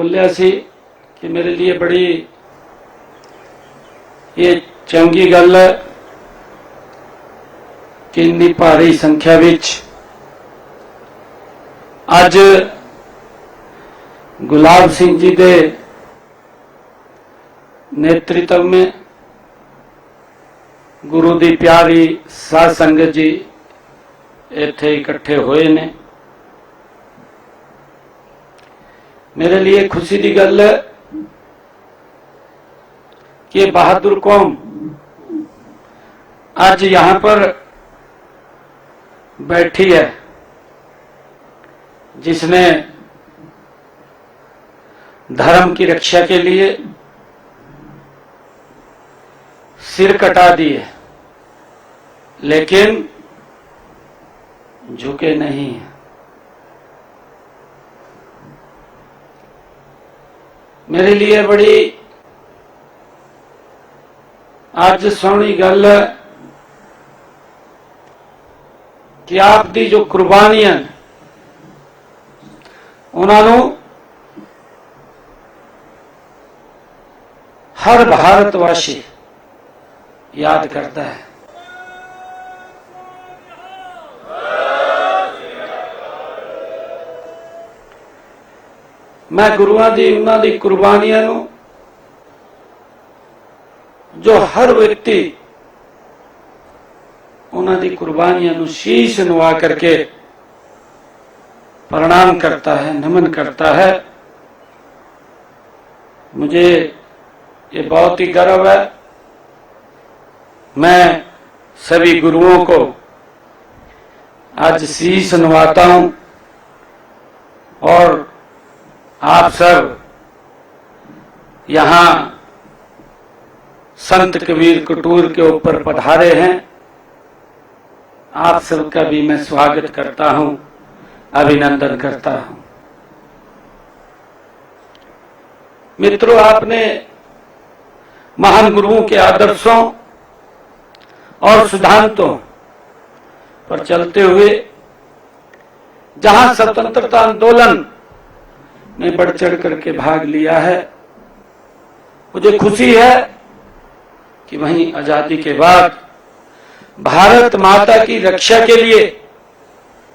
बोलिया सी कि मेरे लिए बड़ी ये चंगी गल है कि इन्नी भारी संख्या विच अज गुलाब सिंह जी के नेतृत्व में गुरु दी प्यारी साध संगत जी इत्थे इकट्ठे हुए ने। मेरे लिए खुशी की गल है कि बहादुर कौम आज यहां पर बैठी है, जिसने धर्म की रक्षा के लिए सिर कटा दिए, लेकिन झुके नहीं है। मेरे लिए बड़ी आज सोहनी गल है कि आप दी जो कुर्बानियां उन्होंने हर भारतवासी याद करता है। मैं गुरुआं दी उन्हां दी कुर्बानियां नूं जो हर व्यक्ति उन्हां दी कुर्बानियां नूं शीश नवा करके प्रणाम करता है, नमन करता है। मुझे ये बहुत ही गर्व है। मैं सभी गुरुओं को आज शीश नवाता हूं और आप सब यहां संत कबीर कटूर के ऊपर पधारे हैं। आप सबका भी मैं स्वागत करता हूं, अभिनंदन करता हूं। मित्रों, आपने महान गुरुओं के आदर्शों और सिद्धांतों पर चलते हुए जहां स्वतंत्रता आंदोलन में बढ़ चढ़ करके भाग लिया है, मुझे खुशी है कि वहीं आजादी के बाद भारत माता की रक्षा के लिए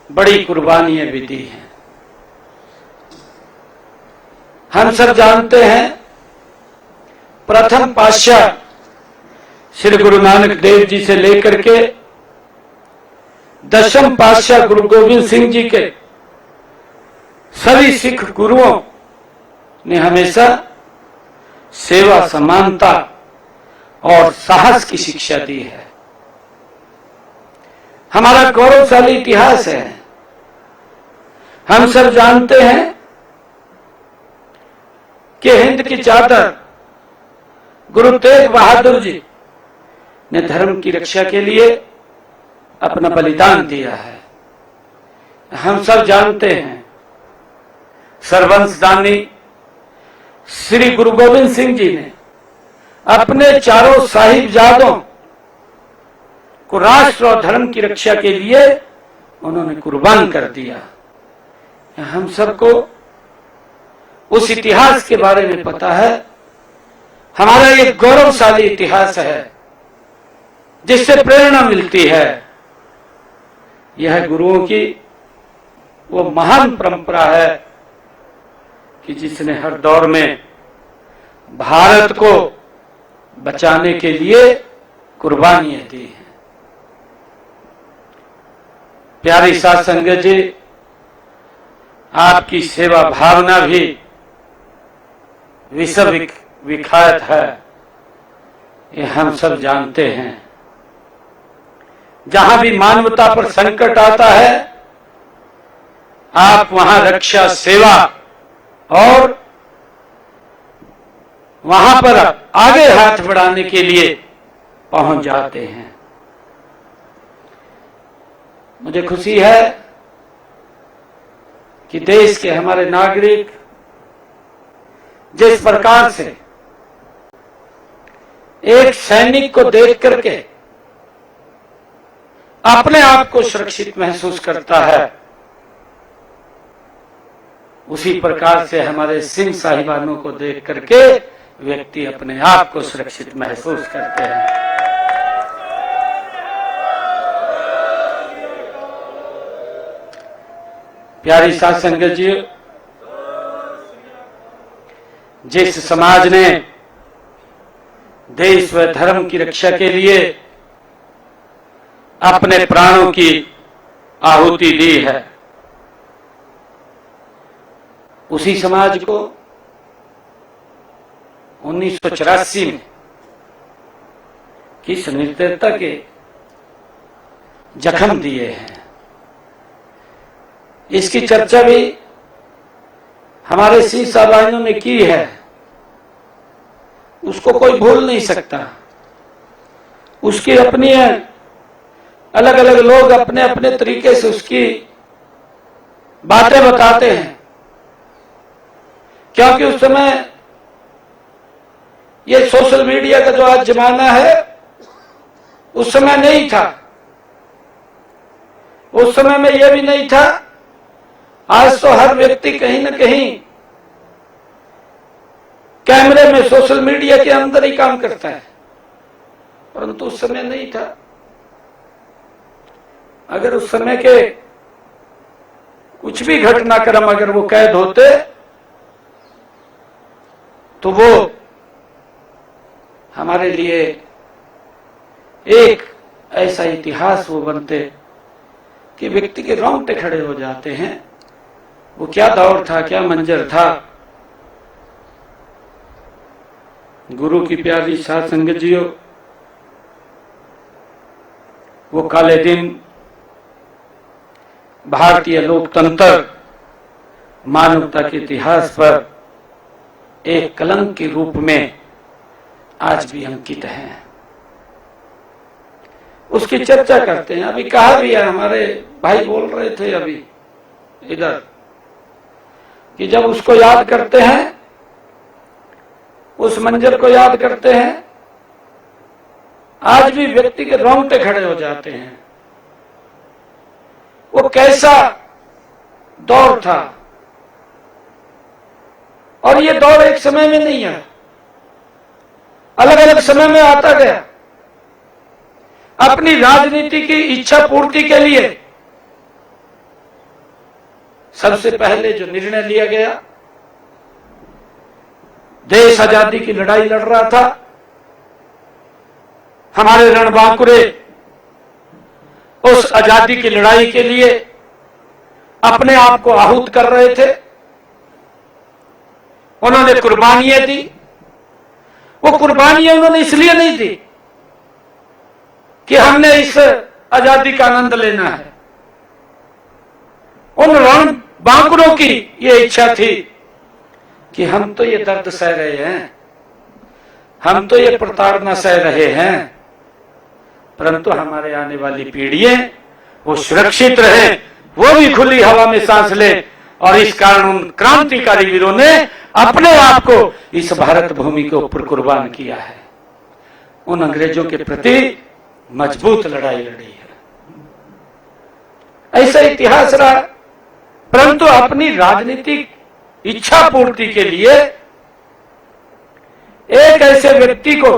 बड़ी कुर्बानियां भी दी हैं। हम सब जानते हैं, प्रथम पातशाह श्री गुरु नानक देव जी से लेकर के दशम पातशाह गुरु गोविंद सिंह जी के सभी सिख गुरुओं ने हमेशा सेवा, समानता और साहस की शिक्षा दी है। हमारा गौरवशाली इतिहास है। हम सब जानते हैं कि हिंद की चादर गुरु तेग बहादुर जी ने धर्म की रक्षा के लिए अपना बलिदान दिया है। हम सब जानते हैं, सर्वंशदानी श्री गुरु गोविंद सिंह जी ने अपने चारों साहिबजादों को राष्ट्र और धर्म की रक्षा के लिए उन्होंने कुर्बान कर दिया। हम सबको उस इतिहास के बारे में पता है। हमारा ये गौरवशाली इतिहास है जिससे प्रेरणा मिलती है। यह गुरुओं की वो महान परंपरा है कि जिसने हर दौर में भारत को बचाने के लिए कुर्बानियां दी हैं। प्यारी साध संगत जी, आपकी सेवा भावना भी विश्व विख्यात है, ये हम सब जानते हैं। जहां भी मानवता पर संकट आता है, आप वहां रक्षा, सेवा और वहां पर आगे हाथ बढ़ाने के लिए पहुंच जाते हैं। मुझे खुशी है कि देश के हमारे नागरिक जिस प्रकार से एक सैनिक को देख करके अपने आप को सुरक्षित महसूस करता है, उसी प्रकार से हमारे सिंह साहिबानों को देख करके व्यक्ति अपने आप को सुरक्षित महसूस करते हैं। प्यारी साध संगत जी, जिस समाज ने देश व धर्म की रक्षा के लिए अपने प्राणों की आहुति दी है, उसी समाज को 1984 में किस निर्दयता के जख्म दिए हैं, इसकी चर्चा भी हमारे सिंह साहिबानों ने की है। उसको कोई भूल नहीं सकता। उसकी अपनी अलग अलग लोग अपने अपने तरीके से उसकी बातें बताते हैं, क्योंकि उस समय ये सोशल मीडिया का जो आज जमाना है उस समय नहीं था। उस समय में यह भी नहीं था। आज तो हर व्यक्ति कहीं ना कहीं कैमरे में सोशल मीडिया के अंदर ही काम करता है, परंतु उस समय नहीं था। अगर उस समय के कुछ भी घटनाक्रम अगर वो कैद होते तो वो हमारे लिए एक ऐसा इतिहास वो बनते कि व्यक्ति के रोंगटे खड़े हो जाते हैं। वो क्या दौर था, क्या मंजर था। गुरु की प्यारी साध संगत जियो, वो काले दिन भारतीय लोकतंत्र मानवता के इतिहास पर एक कलंक के रूप में आज भी अंकित है। उसकी चर्चा करते हैं। अभी कहा भी है, हमारे भाई बोल रहे थे अभी इधर, कि जब उसको याद करते हैं, उस मंजर को याद करते हैं, आज भी व्यक्ति के रोंगटे खड़े हो जाते हैं। वो कैसा दौर था, और ये दौर एक समय में नहीं है, अलग अलग समय में आता गया। अपनी राजनीति की इच्छा पूर्ति के लिए सबसे पहले जो निर्णय लिया गया, देश आजादी की लड़ाई लड़ रहा था, हमारे रणबांकुरे उस आजादी की लड़ाई के लिए अपने आप को आहूत कर रहे थे। उन्होंने कुर्बानियां दी। वो कुर्बानियां उन्होंने इसलिए नहीं दी कि हमने इस आजादी का आनंद लेना है। उन रणबांकुरों की ये इच्छा थी कि हम तो ये दर्द सह रहे हैं, हम तो ये प्रताड़ना सह रहे हैं, परंतु हमारे आने वाली पीढ़ियां वो सुरक्षित रहे, वो भी खुली हवा में सांस ले। और इस कारण उन क्रांतिकारी वीरों ने अपने आप को इस भारत भूमि के ऊपर कुर्बान किया है। उन अंग्रेजों के प्रति मजबूत लड़ाई लड़ी है। ऐसा इतिहास रहा। परंतु अपनी राजनीतिक इच्छा पूर्ति के लिए एक ऐसे व्यक्ति को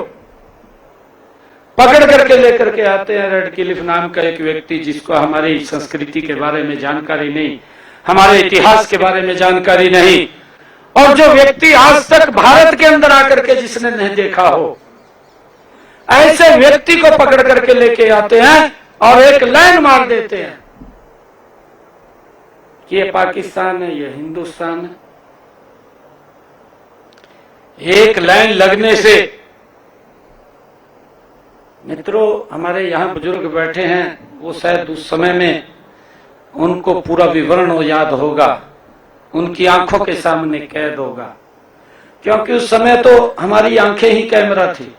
पकड़ करके लेकर के आते हैं। रेडक्लिफ नाम का एक व्यक्ति, जिसको हमारी संस्कृति के बारे में जानकारी नहीं, हमारे इतिहास के बारे में जानकारी नहीं, और जो व्यक्ति आज तक भारत के अंदर आकर के जिसने नहीं देखा हो, ऐसे व्यक्ति को पकड़ करके लेके आते हैं और एक लाइन मार देते हैं कि ये पाकिस्तान है, ये हिंदुस्तान है। एक लाइन लगने से, मित्रों हमारे यहां बुजुर्ग बैठे हैं, वो शायद उस समय में उनको पूरा विवरण याद होगा, उनकी आंखों के सामने कैद होगा, क्योंकि उस समय तो हमारी आंखें ही कैमरा थी,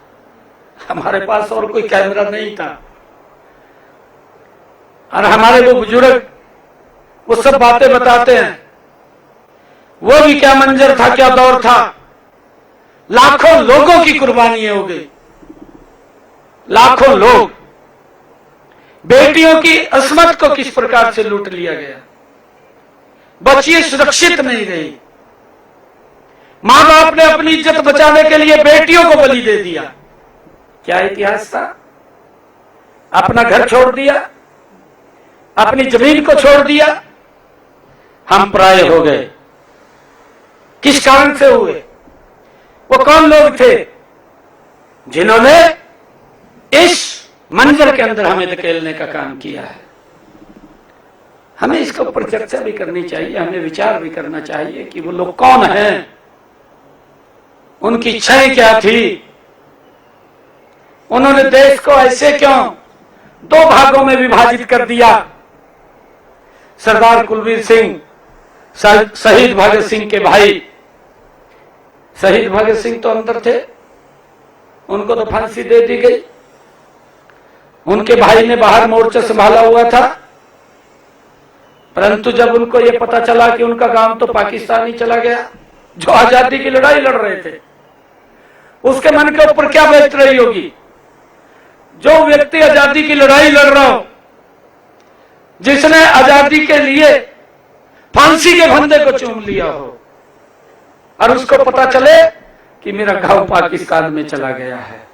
हमारे पास और कोई कैमरा नहीं था। और हमारे वो बुजुर्ग वो सब बातें बताते हैं, वो भी क्या मंजर था, क्या दौर था। लाखों लोगों की कुर्बानियां हो गई, लाखों लोग, बेटियों की अस्मत को किस प्रकार से लूट लिया गया, बच्ची सुरक्षित नहीं रही। मां बाप ने अपनी इज्जत बचाने के लिए बेटियों को बलि दे दिया। क्या इतिहास था? अपना घर छोड़ दिया, अपनी जमीन को छोड़ दिया, हम पराये हो गए। किस कारण से हुए? वो कौन लोग थे जिन्होंने इस मंजर के अंदर हमें धकेलने का काम किया है? हमें इसके ऊपर चर्चा भी करनी चाहिए, हमें विचार भी करना चाहिए कि वो लोग कौन हैं, उनकी इच्छाएं क्या थी, उन्होंने देश को ऐसे क्यों दो भागों में विभाजित कर दिया। सरदार कुलवीर सिंह शहीद भगत सिंह के भाई, शहीद भगत सिंह तो अंदर थे, उनको तो फांसी दे दी गई। उनके भाई ने बाहर मोर्चा संभाला हुआ था, परंतु जब उनको यह पता चला कि उनका गांव तो पाकिस्तान ही चला गया, जो आजादी की लड़ाई लड़ रहे थे, उसके मन के ऊपर क्या बीत रही होगी? जो व्यक्ति आजादी की लड़ाई लड़ रहा हो, जिसने आजादी के लिए फांसी के फंदे को चूम लिया हो, और उसको पता चले कि मेरा गांव पाकिस्तान में चला गया है,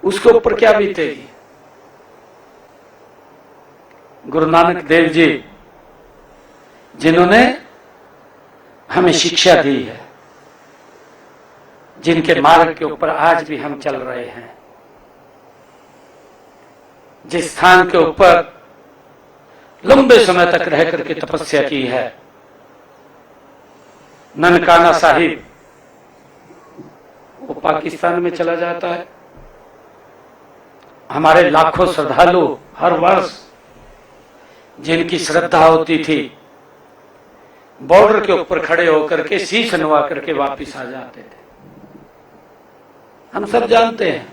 उसके ऊपर क्या बीतेगी? गुरु नानक देव जी जिन्होंने हमें शिक्षा दी है, जिनके मार्ग के ऊपर आज भी हम चल रहे हैं, जिस स्थान के ऊपर लंबे समय तक रह करके तपस्या की है, ननकाना साहिब, वो पाकिस्तान में चला जाता है। हमारे लाखों श्रद्धालु हर वर्ष जिनकी श्रद्धा होती थी, बॉर्डर के ऊपर खड़े होकर के शीश नवा करके वापिस आ जाते थे। हम सब जानते हैं,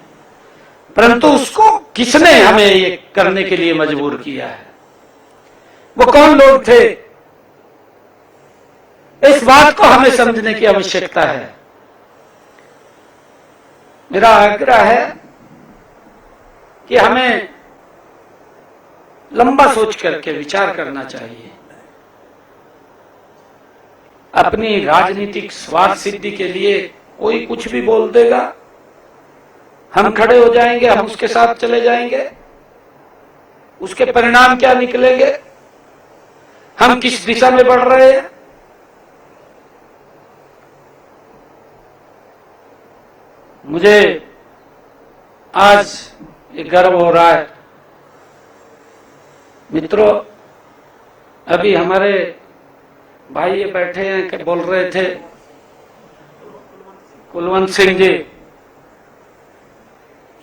परंतु उसको किसने हमें ये करने के लिए मजबूर किया है? वो कौन लोग थे? इस बात को हमें समझने की आवश्यकता है। मेरा आग्रह है कि हमें लंबा सोच करके विचार करना चाहिए। अपनी राजनीतिक स्वार्थ सिद्धि के लिए कोई कुछ भी बोल देगा, हम खड़े हो जाएंगे, हम उसके साथ चले जाएंगे, उसके परिणाम क्या निकलेंगे, हम किस दिशा में बढ़ रहे हैं? मुझे आज ये गर्व हो रहा है मित्रों। अभी हमारे भाई ये बैठे हैं कि बोल रहे थे, कुलवंत सिंह जी,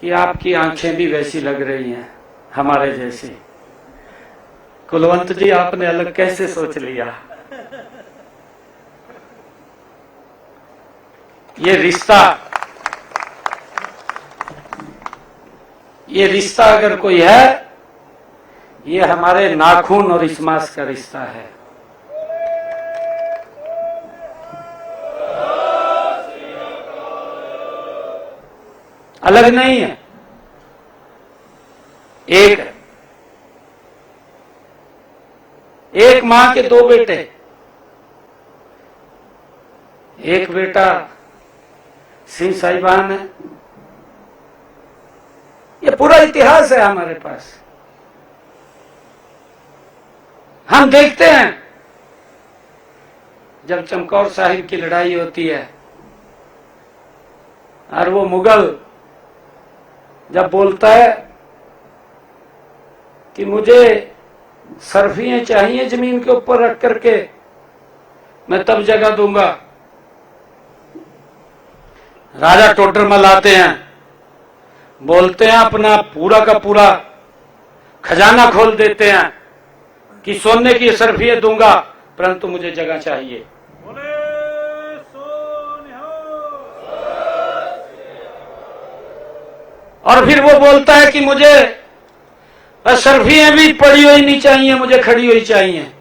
कि आपकी आंखें भी वैसी लग रही हैं हमारे जैसी। कुलवंत जी, आपने अलग कैसे सोच लिया? ये रिश्ता अगर कोई है, ये हमारे नाखून और इस मांस का रिश्ता है। अलग नहीं है, एक है। एक मां के दो बेटे, एक बेटा सिंह साहिबान है। ये पूरा इतिहास है हमारे पास। हम देखते हैं जब चमकौर साहिब की लड़ाई होती है और वो मुगल जब बोलता है कि मुझे सरफियां चाहिए जमीन के ऊपर रख करके, मैं तब जगह दूंगा। राजा टोडरमल आते हैं, बोलते हैं अपना पूरा का पूरा खजाना खोल देते हैं कि सोने की सरफियां दूंगा, परंतु मुझे जगह चाहिए। और फिर वो बोलता है कि मुझे सरफियां भी पड़ी हुई नहीं चाहिए, मुझे खड़ी हुई चाहिए।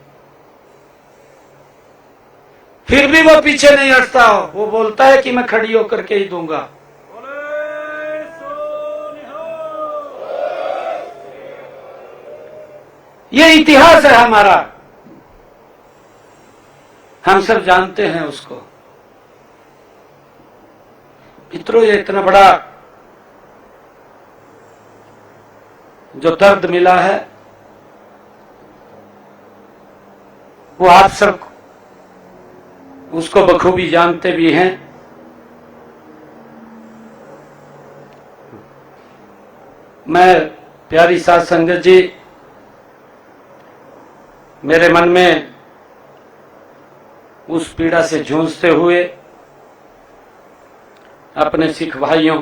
फिर भी वो पीछे नहीं हटता हो, वो बोलता है कि मैं खड़ी होकर के ही दूंगा। ये इतिहास है हमारा। हम सब जानते हैं उसको। मित्रों, ये इतना बड़ा जो दर्द मिला है वो आप सब उसको बखूबी जानते भी हैं। मैं प्यारी साध संगत जी, मेरे मन में उस पीड़ा से जूझते हुए अपने सिख भाइयों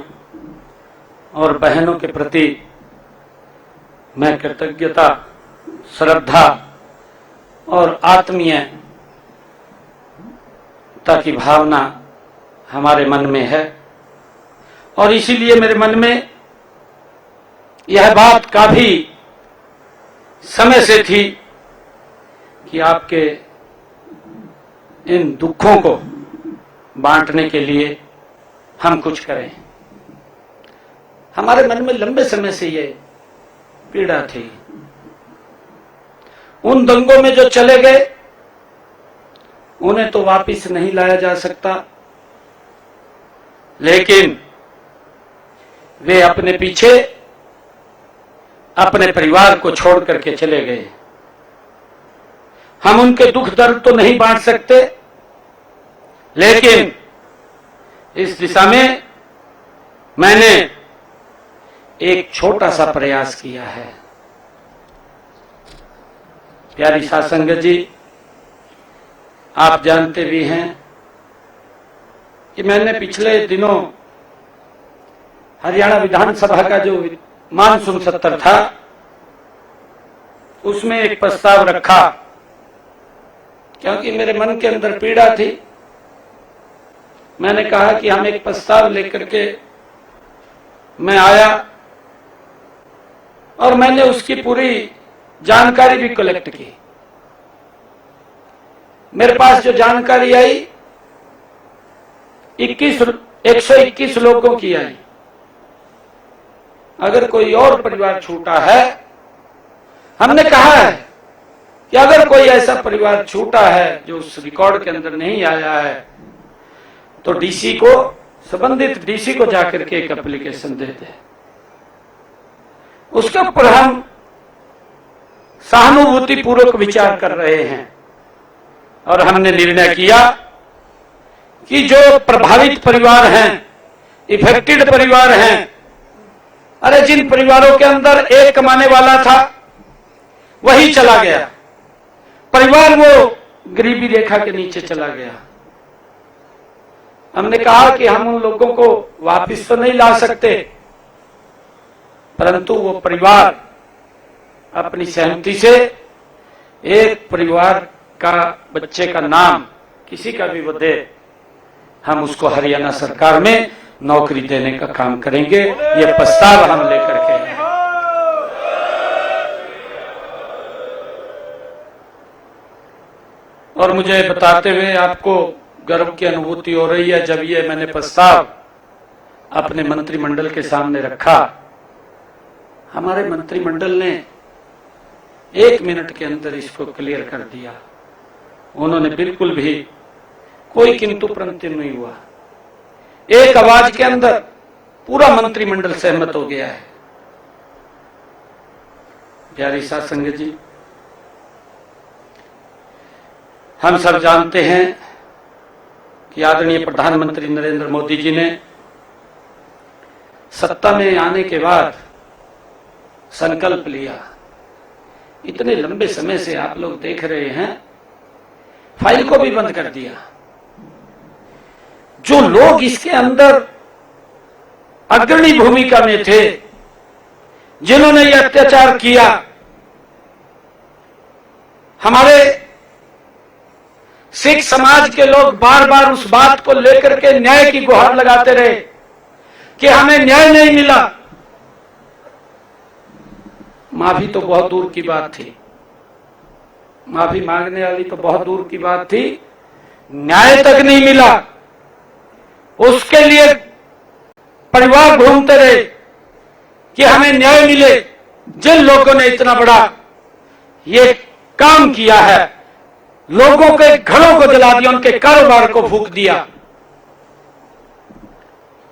और बहनों के प्रति मैं कृतज्ञता, श्रद्धा और आत्मीयता की भावना हमारे मन में है। और इसीलिए मेरे मन में यह बात काफी समय से थी कि आपके इन दुखों को बांटने के लिए हम कुछ करें। हमारे मन में लंबे समय से ये पीड़ा थी। उन दंगों में जो चले गए उन्हें तो वापस नहीं लाया जा सकता, लेकिन वे अपने पीछे अपने परिवार को छोड़ करके चले गए। हम उनके दुख दर्द तो नहीं बांट सकते, लेकिन इस दिशा में मैंने एक छोटा सा प्रयास किया है। प्यारी साध संगत जी, आप जानते भी हैं कि मैंने पिछले दिनों हरियाणा विधानसभा का जो मानसून सत्र था उसमें एक प्रस्ताव रखा, क्योंकि मेरे मन के अंदर पीड़ा थी। मैंने कहा कि हम एक प्रस्ताव लेकर के मैं आया और मैंने उसकी पूरी जानकारी भी कलेक्ट की। मेरे पास जो जानकारी आई 121 लोगों की आई। अगर कोई और परिवार छूटा है, हमने कहा है कि अगर कोई ऐसा परिवार छूटा है जो उस रिकॉर्ड के अंदर नहीं आया है, तो डीसी को, संबंधित डीसी को जाकर के एक एप्लीकेशन देते हैं। उसके ऊपर हम सहानुभूति पूर्वक विचार कर रहे हैं और हमने निर्णय किया कि जो प्रभावित परिवार हैं, इफेक्टेड परिवार हैं, अरे जिन परिवारों के अंदर एक कमाने वाला था वही चला गया, परिवार वो गरीबी रेखा के नीचे चला गया, हमने कहा कि हम उन लोगों को वापस तो नहीं ला सकते, परंतु वो परिवार अपनी सहमति से एक परिवार का बच्चे का नाम किसी का भी वो दे, हम उसको हरियाणा सरकार में नौकरी देने का काम करेंगे। ये प्रस्ताव हम लेकर के आए। और मुझे बताते हुए आपको गर्व की अनुभूति हो रही है, जब ये मैंने प्रस्ताव अपने मंत्रिमंडल के सामने रखा, हमारे मंत्रिमंडल ने 1 मिनट के अंदर इसको क्लियर कर दिया। उन्होंने बिल्कुल भी कोई किंतु परंतु नहीं हुआ, एक आवाज के अंदर पूरा मंत्रिमंडल सहमत हो गया है। प्यारी साध संगत जी, हम सब जानते हैं कि आदरणीय प्रधानमंत्री नरेंद्र मोदी जी ने सत्ता में आने के बाद संकल्प लिया। इतने लंबे समय से आप लोग देख रहे हैं, फाइल को भी बंद कर दिया। जो लोग इसके अंदर अग्रणी भूमिका में थे, जिन्होंने ये अत्याचार किया, हमारे सिख समाज के लोग बार बार उस बात को लेकर के न्याय की गुहार लगाते रहे कि हमें न्याय नहीं मिला। माफी तो बहुत दूर की बात थी, माफी मांगने वाली तो बहुत दूर की बात थी, न्याय तक नहीं मिला। उसके लिए परिवार घूमते रहे कि हमें न्याय मिले। जिन लोगों ने इतना बड़ा ये काम किया है, लोगों के घरों को जला दिया, उनके कारोबार को फूंक दिया,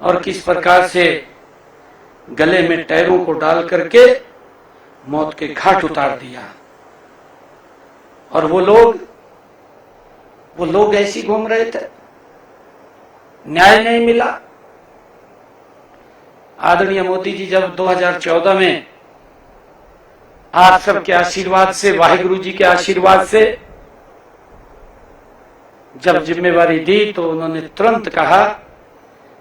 और किस प्रकार से गले में टैरों को डाल करके मौत के घाट उतार दिया। और वो लोग ऐसे घूम रहे थे, न्याय नहीं मिला। आदरणीय मोदी जी जब 2014 में आप सबके आशीर्वाद से, वाहिगुरु जी के आशीर्वाद से जब जिम्मेवारी दी, तो उन्होंने तुरंत कहा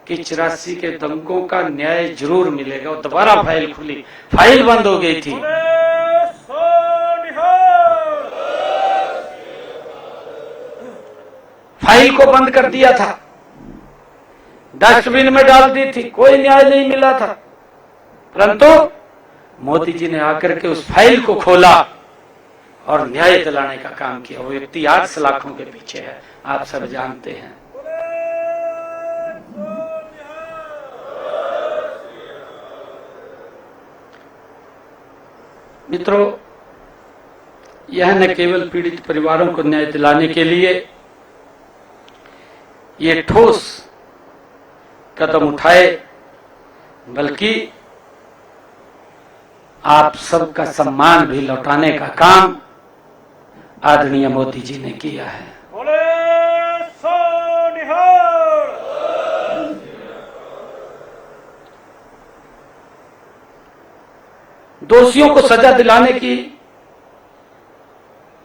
कि 84 के दंगों का न्याय जरूर मिलेगा। और दोबारा फाइल खुली, फाइल बंद हो गई थी। फाइल को बंद कर दिया था, डस्टबिन में डाल दी थी, कोई न्याय नहीं मिला था। परंतु मोदी जी ने आकर के उस फाइल को खोला और न्याय दिलाने का काम किया। वो व्यक्ति 8 सलाखों के पीछे है, आप सब जानते हैं। मित्रों, यह न केवल पीड़ित परिवारों को न्याय दिलाने के लिए ये ठोस कदम उठाए, बल्कि आप सबका सम्मान भी लौटाने का काम आदरणीय मोदी जी ने किया है। दोषियों को सजा दिलाने की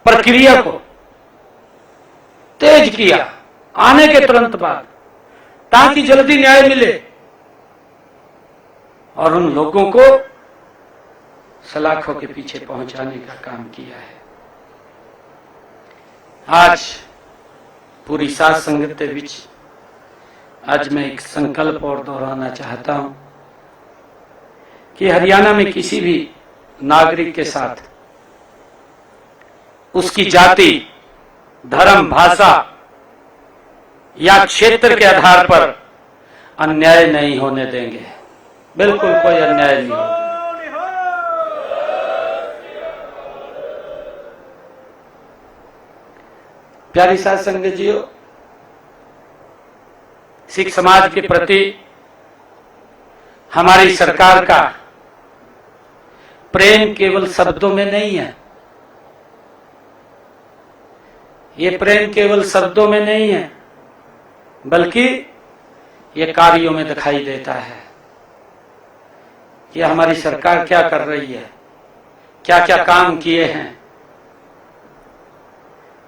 प्रक्रिया को तेज किया आने के तुरंत बाद, ताकि जल्दी न्याय मिले और उन लोगों को सलाखों के पीछे पहुंचाने का काम किया है। आज पूरी साध संगत के बीच आज मैं एक संकल्प और दोहराना चाहता हूं कि हरियाणा में किसी भी नागरिक के साथ उसकी जाति, धर्म, भाषा या क्षेत्र के आधार पर अन्याय नहीं होने देंगे। बिल्कुल कोई अन्याय नहीं होगा। प्यारी साध संगत जीओ, सिख समाज के प्रति हमारी सरकार का प्रेम केवल शब्दों में नहीं है। ये प्रेम केवल शब्दों में नहीं है, बल्कि ये कार्यों में दिखाई देता है कि हमारी सरकार क्या कर रही है, क्या क्या काम किए हैं।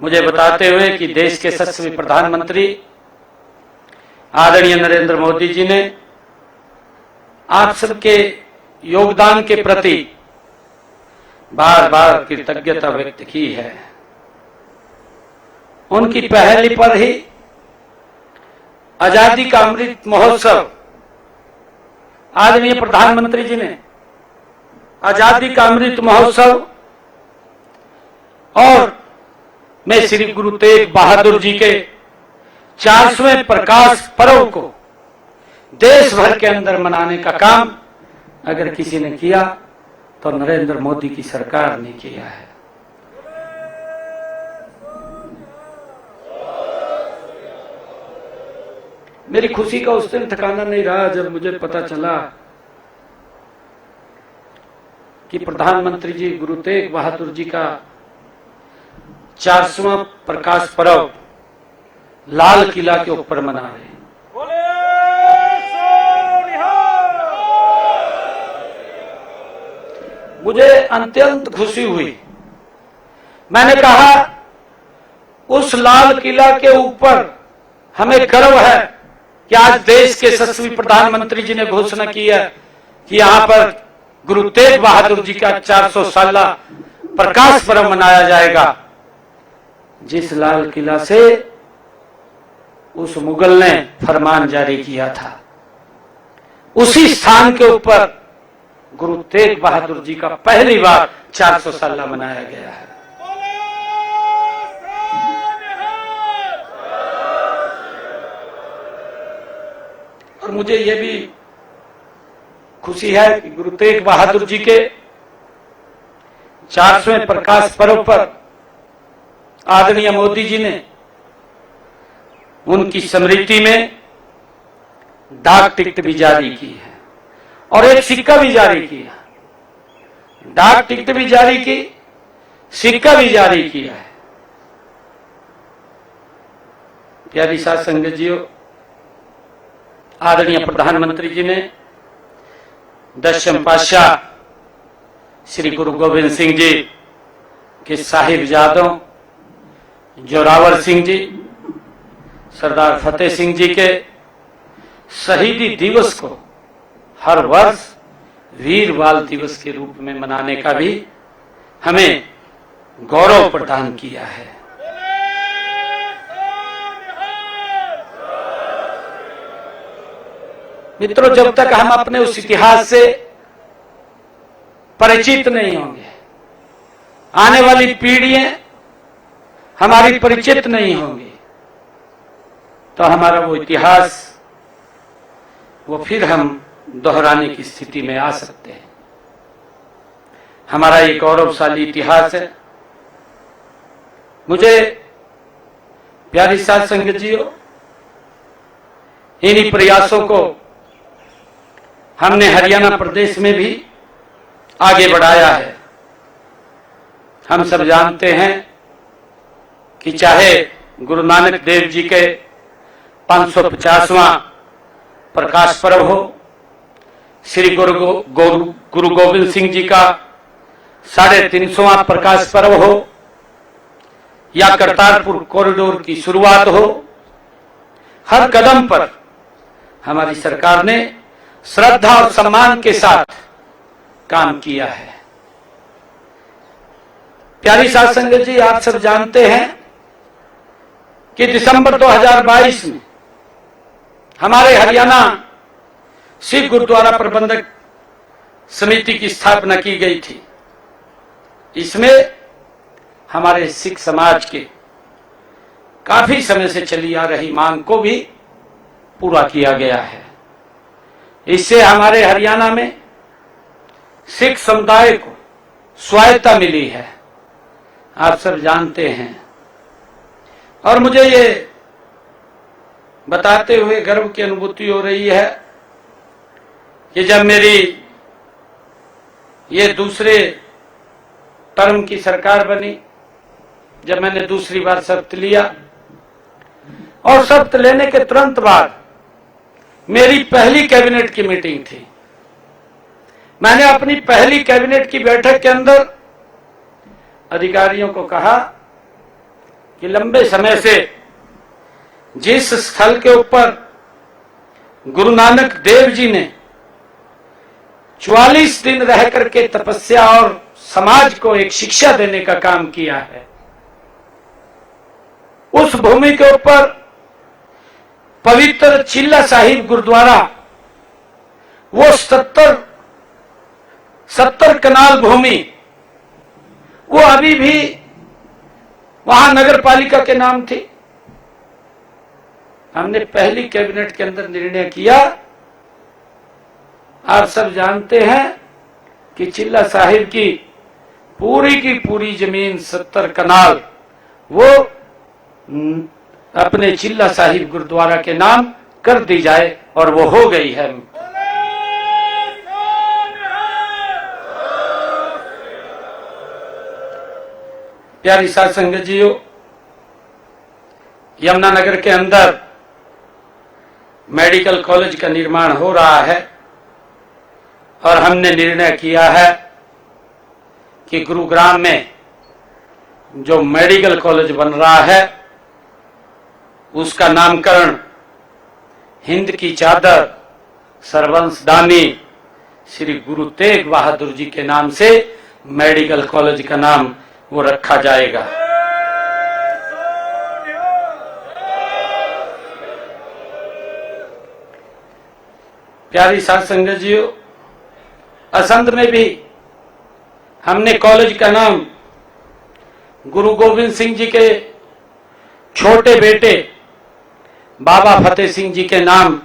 मुझे बताते हुए कि देश के यशस्वी प्रधानमंत्री आदरणीय नरेंद्र मोदी जी ने आप सबके योगदान के प्रति बार बार कृतज्ञता व्यक्त की है। उनकी पहली पर ही आजादी का अमृत महोत्सव, आदरणीय प्रधानमंत्री जी ने आजादी का अमृत महोत्सव और मैं श्री गुरु तेग बहादुर जी के 400वें प्रकाश पर्व को देश भर के अंदर मनाने का काम अगर किसी ने किया तो नरेंद्र मोदी की सरकार ने किया है। मेरी खुशी का उस दिन ठिकाना नहीं रहा जब मुझे पता चला कि प्रधानमंत्री जी गुरु तेग बहादुर जी का 400वां प्रकाश पर्व लाल किला के ऊपर मना रहे हैं। मुझे अत्यंत खुशी हुई। मैंने कहा उस लाल किला के ऊपर हमें गर्व है कि आज देश के यशस्वी प्रधानमंत्री जी ने घोषणा की है कि यहां पर गुरु तेग बहादुर जी का 400 साला प्रकाश पर्व मनाया जाएगा। जिस लाल किला से उस मुगल ने फरमान जारी किया था, उसी स्थान के ऊपर गुरु तेग बहादुर जी का पहली बार 400 साला मनाया गया है। और मुझे यह भी खुशी है कि गुरु तेग बहादुर जी के 400वें प्रकाश पर्व पर आदरणीय मोदी जी ने उनकी स्मृति में डाक टिकट भी जारी की है और एक सिक्का भी जारी किया। डाक टिकट भी जारी की, सिक्का भी जारी किया है। प्यारी साध संगत जीओ, आदरणीय प्रधानमंत्री जी ने दशम पातशाह श्री गुरु गोविंद सिंह जी के साहिबजादों जोरावर सिंह जी, सरदार फतेह सिंह जी के शहीदी दिवस को हर वर्ष वीर बाल दिवस के रूप में मनाने का भी हमें गौरव प्रदान किया है। मित्रों, जब तक हम अपने उस इतिहास से परिचित नहीं होंगे, आने वाली पीढ़ियां हमारी परिचित नहीं होंगी, तो हमारा वो इतिहास वो फिर हम दोहराने की स्थिति में आ सकते हैं। हमारा ये गौरवशाली इतिहास है। मुझे प्यारी साध संगत जीओ, इन्हीं प्रयासों को हमने हरियाणा प्रदेश में भी आगे बढ़ाया है। हम सब जानते हैं कि चाहे गुरु नानक देव जी के 550वां प्रकाश पर्व हो, श्री गुरु गोविंद सिंह जी का 350वां प्रकाश पर्व हो, या करतारपुर कॉरिडोर की शुरुआत हो, हर कदम पर हमारी सरकार ने श्रद्धा और सम्मान के साथ काम किया है। प्यारी साध संगत जी, आप सब जानते हैं कि दिसंबर 2022 में हमारे हरियाणा सिख गुरुद्वारा प्रबंधक समिति की स्थापना की गई थी। इसमें हमारे सिख समाज के काफी समय से चली आ रही मांग को भी पूरा किया गया है। इससे हमारे हरियाणा में सिख समुदाय को स्वायत्ता मिली है, आप सब जानते हैं। और मुझे ये बताते हुए गर्व की अनुभूति हो रही है कि जब मेरी ये दूसरे टर्म की सरकार बनी, जब मैंने दूसरी बार शपथ लिया, और शपथ लेने के तुरंत बाद मेरी पहली कैबिनेट की मीटिंग थी। मैंने अपनी पहली कैबिनेट की बैठक के अंदर अधिकारियों को कहा कि लंबे समय से जिस स्थल के ऊपर गुरु नानक देव जी ने 44 दिन रह करके तपस्या और समाज को एक शिक्षा देने का काम किया है, उस भूमि के ऊपर पवित्र चिल्ला साहिब गुरुद्वारा, वो 70 कनाल भूमि, वो अभी भी वहां नगर पालिका के नाम थी। हमने पहली कैबिनेट के अंदर निर्णय किया, आप सब जानते हैं कि चिल्ला साहिब की पूरी जमीन 70 कनाल वो अपने चिल्ला साहिब गुरुद्वारा के नाम कर दी जाए, और वो हो गई है। प्यारी साध संगत जीओ, यमुनानगर के अंदर मेडिकल कॉलेज का निर्माण हो रहा है, और हमने निर्णय किया है कि गुरुग्राम में जो मेडिकल कॉलेज बन रहा है उसका नामकरण हिंद की चादर सर्वंशदानी श्री गुरु तेग बहादुर जी के नाम से मेडिकल कॉलेज का नाम वो रखा जाएगा। प्यारी साध संगत जीओ, असंध में भी हमने कॉलेज का नाम गुरु गोविंद सिंह जी के छोटे बेटे बाबा फतेह सिंह जी के नाम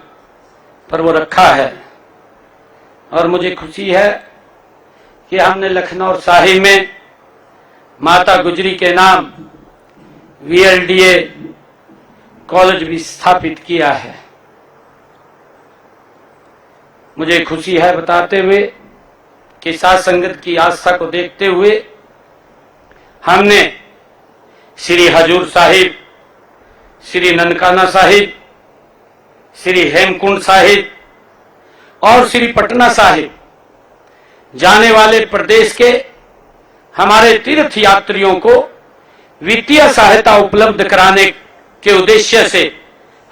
पर वो रखा है। और मुझे खुशी है कि हमने लखनऊ साहिब में माता गुजरी के नाम VLDA कॉलेज भी स्थापित किया है। मुझे खुशी है बताते हुए कि साध संगत की आस्था को देखते हुए हमने श्री हजूर साहिब, श्री ननकाना साहिब, श्री हेमकुंड साहिब और श्री पटना साहिब जाने वाले प्रदेश के हमारे तीर्थ यात्रियों को वित्तीय सहायता उपलब्ध कराने के उद्देश्य से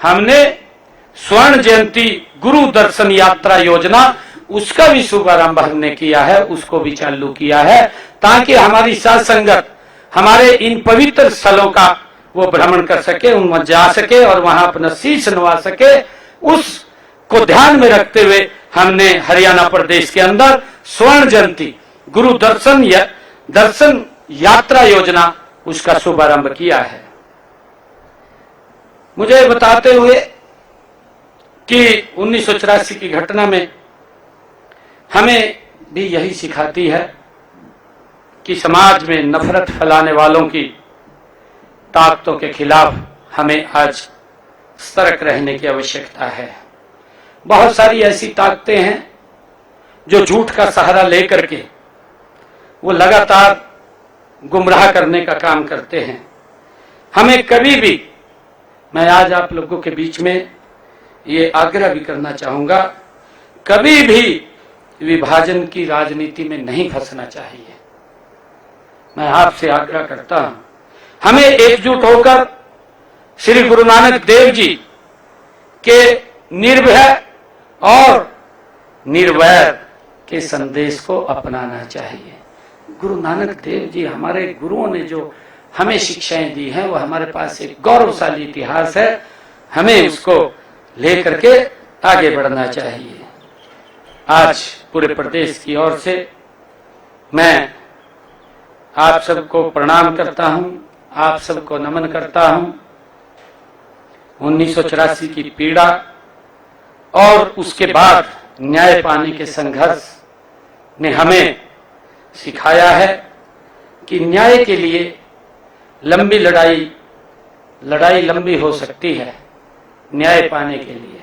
हमने स्वर्ण जयंती गुरु दर्शन यात्रा योजना उसका भी शुभारंभ हमने किया है, उसको भी चालू किया है, ताकि हमारी साध संगत हमारे इन पवित्र स्थलों का वो भ्रमण कर सके, उनमें जा सके और वहां अपना शीश नवा सके। उसको ध्यान में रखते हुए हमने हरियाणा प्रदेश के अंदर स्वर्ण जयंती गुरु दर्शन यात्रा योजना उसका शुभारंभ किया है। मुझे बताते हुए कि 1984 की घटना में हमें भी यही सिखाती है कि समाज में नफरत फैलाने वालों की ताकतों के खिलाफ हमें आज सतर्क रहने की आवश्यकता है। बहुत सारी ऐसी ताकतें हैं जो झूठ का सहारा लेकर के वो लगातार गुमराह करने का काम करते हैं। हमें कभी भी, मैं आज आप लोगों के बीच में ये आग्रह भी करना चाहूंगा, कभी भी विभाजन की राजनीति में नहीं फंसना चाहिए। मैं आपसे आग्रह करता हूं, हमें एकजुट होकर श्री गुरु नानक देव जी के निर्भय और निर्वैर के संदेश को अपनाना चाहिए। गुरु नानक देव जी, हमारे गुरुओं ने जो हमें शिक्षाएं दी हैं वो हमारे पास एक गौरवशाली इतिहास है, हमें उसको लेकर के आगे बढ़ना चाहिए। आज पूरे प्रदेश की ओर से मैं आप सबको प्रणाम करता हूं, आप सबको नमन करता हूं। 1984 की पीड़ा और उसके बाद न्याय पाने के संघर्ष ने हमें सिखाया है कि न्याय के लिए लंबी लड़ाई लंबी हो सकती है, न्याय पाने के लिए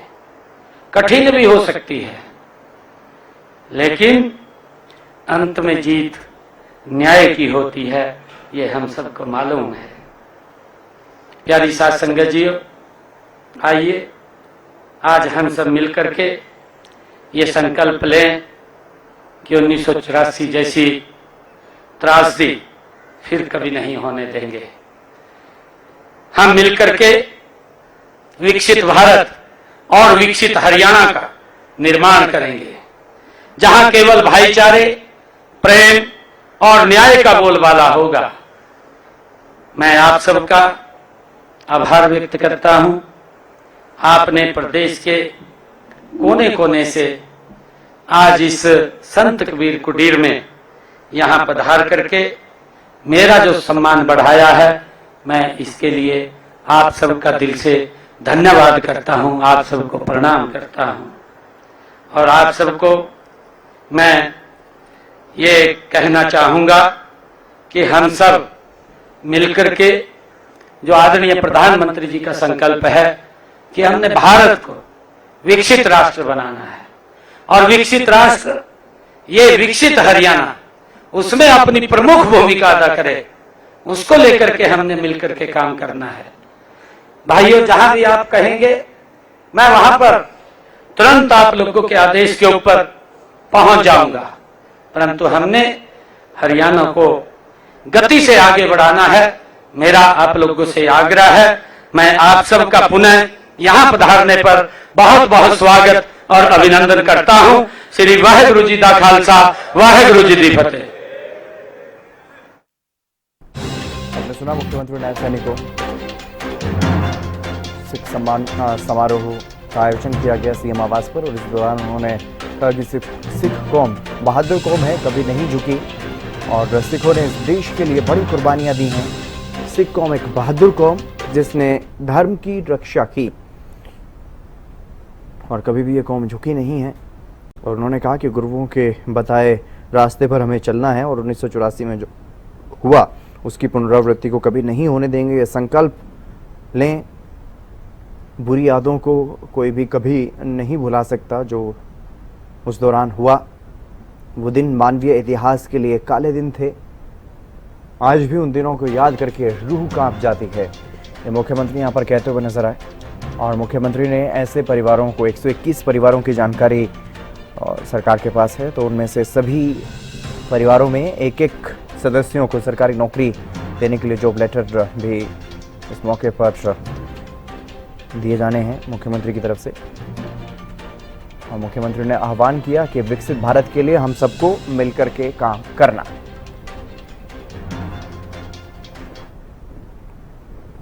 कठिन भी हो सकती है, लेकिन अंत में जीत न्याय की होती है, ये हम सबको मालूम है। प्यारी साध संगत जीओ, आइए आज हम सब मिलकर के ये संकल्प लें कि 1984 जैसी त्रासदी फिर कभी नहीं होने देंगे। हम मिलकर के विकसित भारत और विकसित हरियाणा का निर्माण करेंगे, जहां केवल भाईचारे, प्रेम और न्याय का बोलबाला होगा। मैं आप सबका आभार व्यक्त करता हूं। आपने प्रदेश के कोने कोने से आज इस संत कबीर कुटीर में यहां पधार करके मेरा जो सम्मान बढ़ाया है, मैं इसके लिए आप सबका दिल से धन्यवाद करता हूं, आप सबको प्रणाम करता हूं। और आप सबको मैं ये कहना चाहूंगा कि हम सब मिलकर के, जो आदरणीय प्रधानमंत्री जी का संकल्प है कि हमने भारत को विकसित राष्ट्र बनाना है, और विकसित राष्ट्र, ये विकसित हरियाणा उसमें अपनी प्रमुख भूमिका अदा करे, उसको लेकर के हमने मिलकर के काम करना है। भाइयों, जहां भी आप कहेंगे मैं वहां पर तुरंत आप लोगों के आदेश के ऊपर पहुंच जाऊंगा, परंतु हमने हरियाणा को गति से आगे बढ़ाना है। मेरा आप लोगों से आग्रह है। मैं आप सबका पुनः यहां पधारने पर बहुत बहुत स्वागत और अभिनंदन करता हूं। श्री वाहेगुरु जी दा खालसा, वाहेगुरु जी दी फतेह। आपने सुना मुख्यमंत्री न्याय सैनिकों सिख सम्मान समारोह का आयोजन किया गया सीएम आवास पर, और इस दौरान उन्होंने कहा कि सिख कौम बहादुर कौम है, कभी नहीं झुकी, और सिखों ने इस देश के लिए बड़ी कुर्बानियां दी हैं। सिख कौम एक बहादुर कौम जिसने धर्म की रक्षा की, और कभी भी ये कौम झुकी नहीं है। और उन्होंने कहा कि गुरुओं के बताए रास्ते पर हमें चलना है, और 1984 में जो हुआ उसकी पुनरावृत्ति को कभी नहीं होने देंगे, ये संकल्प लें। बुरी यादों को कोई भी कभी नहीं भुला सकता जो उस दौरान हुआ। वो दिन मानवीय इतिहास के लिए काले दिन थे। आज भी उन दिनों को याद करके रूह कांप जाती है, ये मुख्यमंत्री यहाँ पर कहते हुए नजर आए। और मुख्यमंत्री ने ऐसे परिवारों को 121 परिवारों की जानकारी सरकार के पास है, तो उनमें से सभी परिवारों में एक एक सदस्यों को सरकारी नौकरी देने के लिए जॉब लेटर भी इस मौके पर दिए जाने हैं मुख्यमंत्री की तरफ से। और मुख्यमंत्री ने आह्वान किया कि विकसित भारत के लिए हम सबको मिलकर के काम करना।